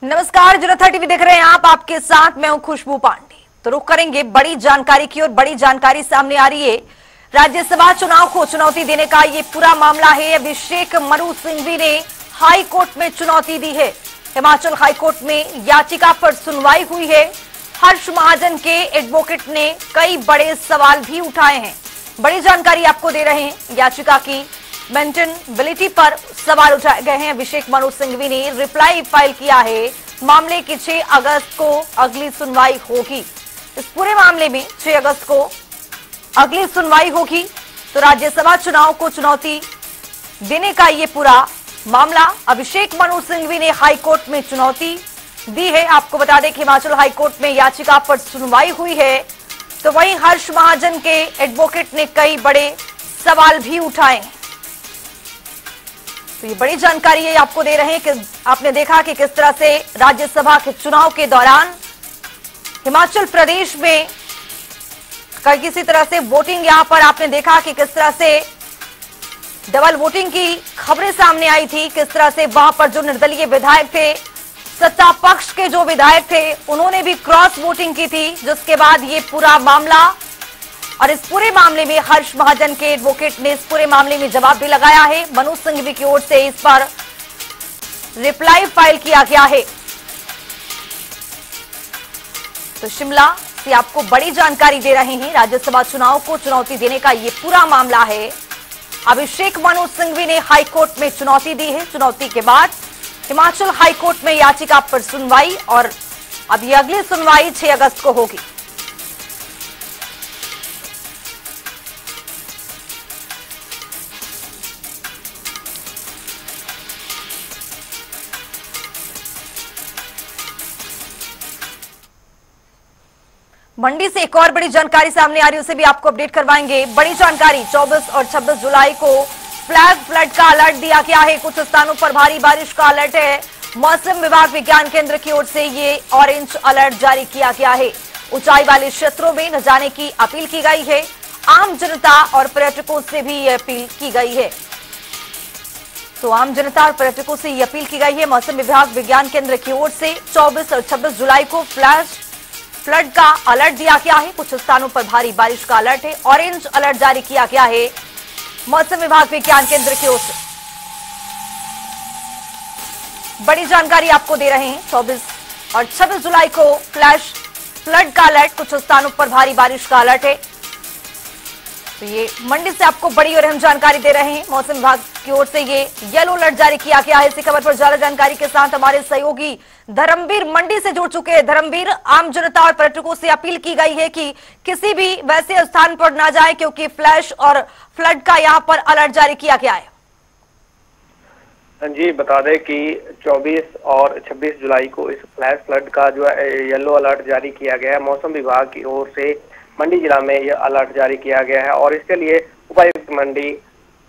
नमस्कार, जनता टीवी देख रहे हैं आप, आपके साथ मैं हूं खुशबू पांडे। तो रुक करेंगे बड़ी जानकारी की और बड़ी जानकारी सामने आ रही है। राज्यसभा चुनाव को चुनौती देने का ये पूरा मामला है। अभिषेक मनु सिंघवी ने हाई कोर्ट में चुनौती दी है। हिमाचल हाई कोर्ट में याचिका पर सुनवाई हुई है। हर्ष महाजन के एडवोकेट ने कई बड़े सवाल भी उठाए हैं। बड़ी जानकारी आपको दे रहे हैं। याचिका की मेंटेनेबिलिटी पर सवाल उठाए गए हैं। अभिषेक मनु सिंघवी ने रिप्लाई फाइल किया है। मामले की 6 अगस्त को अगली सुनवाई होगी। इस पूरे मामले में 6 अगस्त को अगली सुनवाई होगी। तो राज्यसभा चुनाव को चुनौती देने का ये पूरा मामला, अभिषेक मनु सिंघवी ने हाईकोर्ट में चुनौती दी है। आपको बता दें कि हिमाचल हाईकोर्ट में याचिका पर सुनवाई हुई है। तो वहीं हर्ष महाजन के एडवोकेट ने कई बड़े सवाल भी उठाए। तो ये बड़ी जानकारी है आपको दे रहे हैं कि आपने देखा कि किस तरह से राज्यसभा के चुनाव के दौरान हिमाचल प्रदेश में किसी तरह से वोटिंग, यहां पर आपने देखा कि किस तरह से डबल वोटिंग की खबरें सामने आई थी। किस तरह से वहां पर जो निर्दलीय विधायक थे, सत्ता पक्ष के जो विधायक थे, उन्होंने भी क्रॉस वोटिंग की थी, जिसके बाद ये पूरा मामला, और इस पूरे मामले में हर्ष महाजन के एडवोकेट ने इस पूरे मामले में जवाब भी लगाया है। मनु सिंघवी की ओर से इस पर रिप्लाई फाइल किया गया है। तो शिमला से आपको बड़ी जानकारी दे रहे हैं। राज्यसभा चुनाव को चुनौती देने का ये पूरा मामला है। अभिषेक मनु सिंघवी ने हाईकोर्ट में चुनौती दी है। चुनौती के बाद हिमाचल हाईकोर्ट में याचिका पर सुनवाई, और अब ये अगली सुनवाई 6 अगस्त को होगी। मंडी से एक और बड़ी जानकारी सामने आ रही है, उसे भी आपको अपडेट करवाएंगे। बड़ी जानकारी, 24 और 26 जुलाई को फ्लैग फ्लड का अलर्ट दिया गया है। कुछ स्थानों पर भारी बारिश का अलर्ट है। मौसम विभाग विज्ञान केंद्र की ओर से ये ऑरेंज अलर्ट जारी किया गया है। ऊंचाई वाले क्षेत्रों में न जाने की अपील की गई है। आम जनता और पर्यटकों से भी ये अपील की गई है। तो आम जनता और पर्यटकों से ये अपील की गई है। मौसम विभाग विज्ञान केंद्र की ओर से 24 और 26 जुलाई को फ्लड का अलर्ट दिया गया है। कुछ स्थानों पर भारी बारिश का अलर्ट है। ऑरेंज अलर्ट जारी किया गया है मौसम विभाग विज्ञान केंद्र की ओर से। बड़ी जानकारी आपको दे रहे हैं। 24 और 26 जुलाई को फ्लड का अलर्ट, कुछ स्थानों पर भारी बारिश का अलर्ट है। तो ये मंडी से आपको बड़ी और अहम जानकारी दे रहे हैं। मौसम विभाग की ओर से ये येलो अलर्ट जारी किया गया है। इसी खबर पर ज्यादा जानकारी के साथ हमारे सहयोगी धर्मवीर मंडी से जुड़ चुके हैं। धर्मवीर, आम जनता और पर्यटकों से अपील की गई है कि किसी भी वैसे स्थान पर ना जाए, क्योंकि फ्लैश और फ्लड का यहाँ पर अलर्ट जारी किया गया है। जी, बता दें कि 24 और 26 जुलाई को इस फ्लैश फ्लड का जो है येलो अलर्ट जारी किया गया है। मौसम विभाग की ओर से मंडी जिला में यह अलर्ट जारी किया गया है, और इसके लिए उपायुक्त मंडी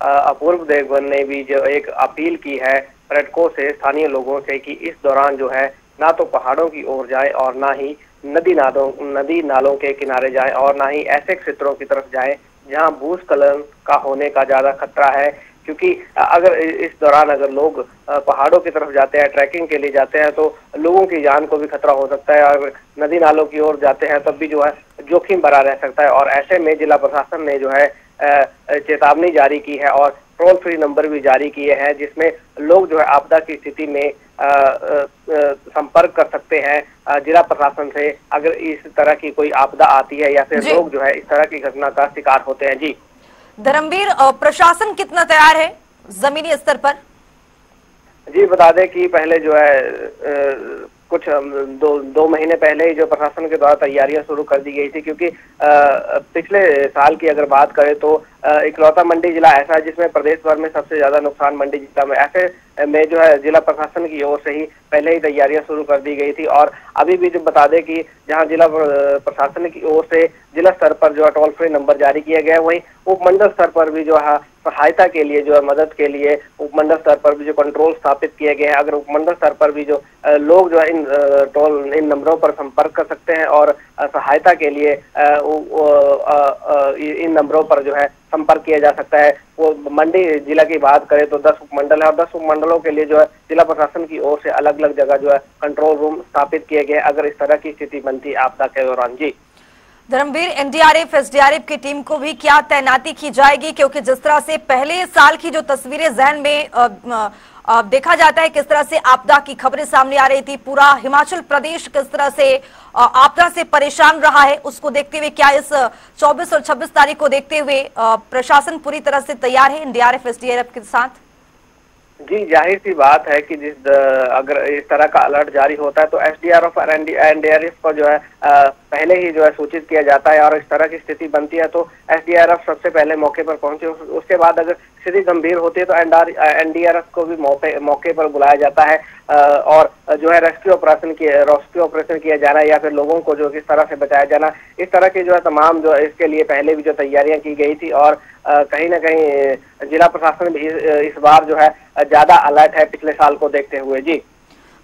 अपूर्व देवगन ने भी जो एक अपील की है पर्यटकों से, स्थानीय लोगों से, कि इस दौरान जो है ना तो पहाड़ों की ओर जाए और ना ही नदी नालों के किनारे जाए, और ना ही ऐसे क्षेत्रों की तरफ जाए जहां भूस्खलन का होने का ज्यादा खतरा है। क्योंकि अगर इस दौरान अगर लोग पहाड़ों की तरफ जाते हैं, ट्रैकिंग के लिए जाते हैं, तो लोगों की जान को भी खतरा हो सकता है। और नदी नालों की ओर जाते हैं तब भी जो है जोखिम भरा रह सकता है। और ऐसे में जिला प्रशासन ने जो है चेतावनी जारी की है और टोल फ्री नंबर भी जारी किए हैं, जिसमें लोग जो है आपदा की स्थिति में संपर्क कर सकते हैं जिला प्रशासन से, अगर इस तरह की कोई आपदा आती है या फिर लोग जो है इस तरह की घटना का शिकार होते हैं। जी धर्मवीर, प्रशासन कितना तैयार है जमीनी स्तर पर? जी, बता दें कि पहले जो है कुछ दो महीने पहले ही जो प्रशासन के द्वारा तैयारियां शुरू कर दी गई थी, क्योंकि पिछले साल की अगर बात करें तो इकलौता मंडी जिला ऐसा है जिसमें प्रदेश भर में सबसे ज्यादा नुकसान मंडी जिला में। ऐसे में जो है जिला प्रशासन की ओर से ही पहले ही तैयारियां शुरू कर दी गई थी। और अभी भी जो बता दें कि जहां जिला प्रशासन की ओर से जिला स्तर पर जो है टोल फ्री नंबर जारी किया गया है, वहीं उपमंडल स्तर पर भी जो है सहायता के लिए, जो है मदद के लिए उपमंडल स्तर पर भी जो कंट्रोल स्थापित किए गए हैं। अगर उपमंडल स्तर पर भी जो लोग जो है इन नंबरों पर संपर्क कर सकते हैं और सहायता के लिए इन नंबरों पर जो है संपर्क किया जा सकता है। वो मंडी जिला की बात करें तो 10 उपमंडल है और 10 उपमंडलों के लिए जो है जिला प्रशासन की ओर से अलग अलग जगह जो है कंट्रोल रूम स्थापित किए गए अगर इस तरह की स्थिति बनती आपदा के दौरान। जी धर्मवीर, एनडीआरएफ एसडीआरएफ की टीम को भी क्या तैनाती की जाएगी, क्योंकि जिस तरह से पहले साल की जो तस्वीरें जहन में देखा जाता है, किस तरह से आपदा की खबरें सामने आ रही थी, पूरा हिमाचल प्रदेश किस तरह से आपदा से परेशान रहा है, उसको देखते हुए क्या इस 24 और 26 तारीख को देखते हुए प्रशासन पूरी तरह से तैयार है एनडीआरएफ एसडीआरएफ के साथ? जी जाहिर सी बात है कि अगर इस तरह का अलर्ट जारी होता है तो एसडीआरएफ और एनडीआरएफ को जो है पहले ही जो है सूचित किया जाता है और इस तरह की स्थिति बनती है तो एसडीआरएफ सबसे पहले मौके पर पहुंचे। उसके बाद अगर स्थिति गंभीर होती है तो एनडीआरएफ को भी मौके पर बुलाया जाता है और जो है रेस्क्यू ऑपरेशन किया जाना या फिर लोगों को जो किस तरह से बचाया जाना, इस तरह की जो है तमाम जो इसके लिए पहले भी जो तैयारियां की गई थी और कहीं ना कहीं जिला प्रशासन भी इस बार जो है ज्यादा अलर्ट है पिछले साल को देखते हुए। जी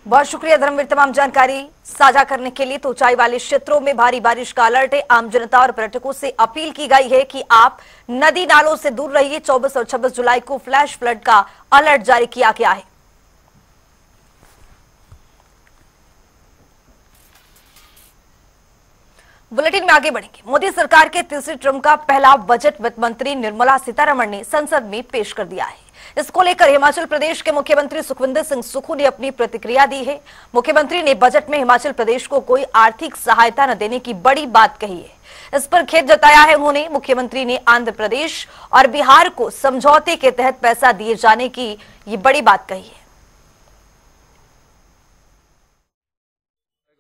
बहुत शुक्रिया धर्मवीर तमाम जानकारी साझा करने के लिए। तो ऊंचाई वाले क्षेत्रों में भारी बारिश का अलर्ट है। आम जनता और पर्यटकों से अपील की गई है कि आप नदी नालों से दूर रहिए। 24 और 26 जुलाई को फ्लैश फ्लड का अलर्ट जारी किया गया है। बुलेटिन में आगे बढ़ेंगे। मोदी सरकार के तीसरे ट्रम का पहला बजट वित्त मंत्री निर्मला सीतारमण ने संसद में पेश कर दिया है। इसको लेकर हिमाचल प्रदेश के मुख्यमंत्री सुखविंदर सिंह सुक्खू ने अपनी प्रतिक्रिया दी है। मुख्यमंत्री ने बजट में हिमाचल प्रदेश को कोई आर्थिक सहायता न देने की बड़ी बात कही है। इस पर खेद जताया है उन्होंने। मुख्यमंत्री ने आंध्र प्रदेश और बिहार को समझौते के तहत पैसा दिए जाने की ये बड़ी बात कही है।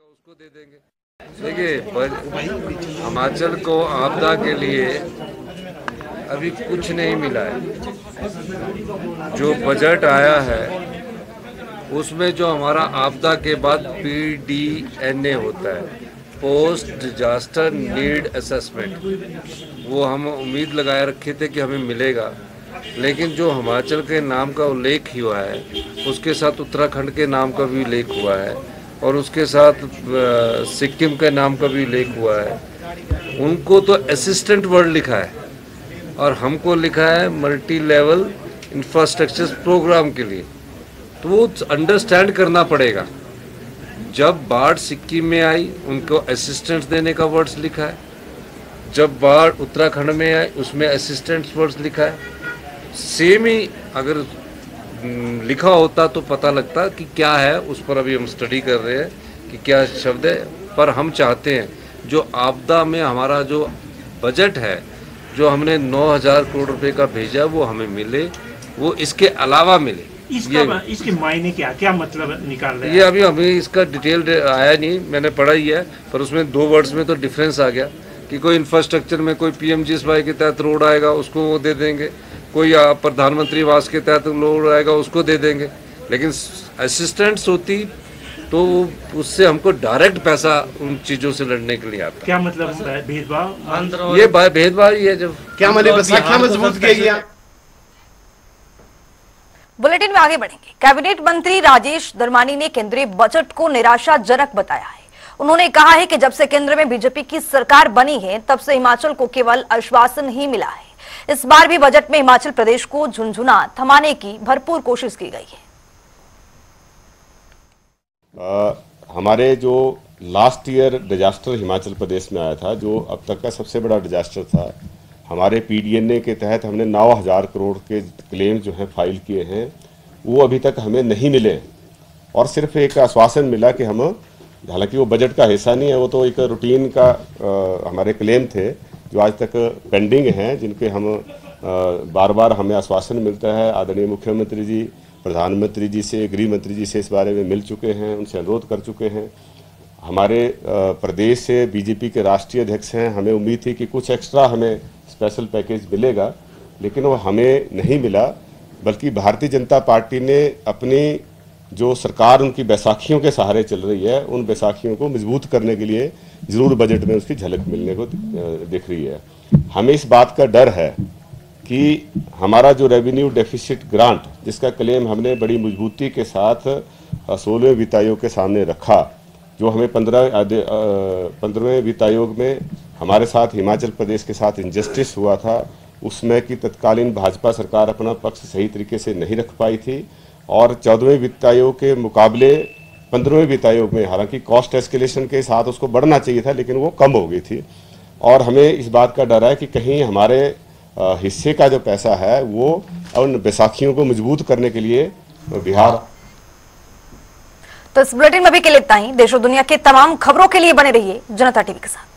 उसको दे देंगे। देखिए, हिमाचल को आपदा के लिए अभी कुछ नहीं मिला है। जो बजट आया है उसमें जो हमारा आपदा के बाद PDNA होता है, पोस्ट डिजास्टर नीड असेसमेंट, वो हम उम्मीद लगाए रखे थे कि हमें मिलेगा, लेकिन जो हिमाचल के नाम का उल्लेख हुआ है उसके साथ उत्तराखंड के नाम का भी उल्लेख हुआ है और उसके साथ सिक्किम के नाम का भी उल्लेख हुआ है। उनको तो असिस्टेंट वर्ड लिखा है और हमको लिखा है मल्टी लेवल इंफ्रास्ट्रक्चर प्रोग्राम के लिए। तो वो अंडरस्टैंड करना पड़ेगा। जब बाढ़ सिक्किम में आई उनको असिस्टेंट्स देने का वर्ड्स लिखा है, जब बाढ़ उत्तराखंड में आई उसमें असिस्टेंट्स वर्ड्स लिखा है। सेम ही अगर लिखा होता तो पता लगता कि क्या है। उस पर अभी हम स्टडी कर रहे हैं कि क्या शब्द है, पर हम चाहते हैं जो आपदा में हमारा जो बजट है, जो हमने 9,000 करोड़ रुपए का भेजा, वो हमें मिले, वो इसके अलावा मिले। इसके मायने क्या मतलब निकाल रहे हैं? ये अभी हमें इसका डिटेल आया नहीं, मैंने पढ़ा ही है, पर उसमें 2 वर्ड्स में तो डिफरेंस आ गया कि कोई इंफ्रास्ट्रक्चर में कोई PMGSY के तहत रोड आएगा उसको वो दे देंगे, कोई प्रधानमंत्री आवास के तहत रोड आएगा उसको दे देंगे, लेकिन असिस्टेंट्स होती तो उससे हमको डायरेक्ट पैसा उन चीजों से लड़ने के लिए आता। क्या मतलब भेदभाव? ये भेदभाव ही है। जब क्या मजबूत किया गया। बुलेटिन में आगे बढ़ेंगे। कैबिनेट मंत्री राजेश धर्मानी ने केंद्रीय बजट को निराशाजनक बताया है। उन्होंने कहा है कि जब से केंद्र में बीजेपी की सरकार बनी है तब से हिमाचल को केवल आश्वासन ही मिला है। इस बार भी बजट में हिमाचल प्रदेश को झुनझुना थमाने की भरपूर कोशिश की गई है। हमारे जो last year disaster Himachal Pradesh में आया था, जो अब तक का सबसे बड़ा डिजास्टर था, हमारे PDNA के तहत हमने 9,000 करोड़ के क्लेम जो हैं फाइल किए हैं, वो अभी तक हमें नहीं मिले और सिर्फ एक आश्वासन मिला कि हम, हालांकि वो बजट का हिस्सा नहीं है, वो तो एक रूटीन का हमारे क्लेम थे जो आज तक पेंडिंग हैं, जिनके हम बार बार हमें आश्वासन मिलता है। आदरणीय मुख्यमंत्री जी, प्रधानमंत्री जी से, गृह मंत्री जी से इस बारे में मिल चुके हैं, उनसे अनुरोध कर चुके हैं। हमारे प्रदेश से बीजेपी के राष्ट्रीय अध्यक्ष हैं, हमें उम्मीद थी कि कुछ एक्स्ट्रा हमें स्पेशल पैकेज मिलेगा, लेकिन वो हमें नहीं मिला। बल्कि भारतीय जनता पार्टी ने अपनी जो सरकार उनकी बैसाखियों के सहारे चल रही है, उन बैसाखियों को मजबूत करने के लिए जरूर बजट में उसकी झलक मिलने को दिख रही है। हमें इस बात का डर है कि हमारा जो रेवेन्यू डेफिसिट ग्रांट, जिसका क्लेम हमने बड़ी मजबूती के साथ 16वें वित्त आयोग के सामने रखा, जो हमें 15वें वित्त आयोग में हमारे साथ हिमाचल प्रदेश के साथ इंजस्टिस हुआ था, उसमें कि तत्कालीन भाजपा सरकार अपना पक्ष सही तरीके से नहीं रख पाई थी और 14वें वित्त आयोग के मुकाबले 15वें वित्त आयोग में हालांकि कॉस्ट एस्केलेशन के साथ उसको बढ़ना चाहिए था लेकिन वो कम हो गई थी। और हमें इस बात का डर है कि कहीं हमारे हिस्से का जो पैसा है वो उन बैसाखियों को मजबूत करने के लिए बिहार। तो इस बुलेटिन में भी के लिए इतना ही। देश और दुनिया के तमाम खबरों के लिए बने रहिए जनता टीवी के साथ।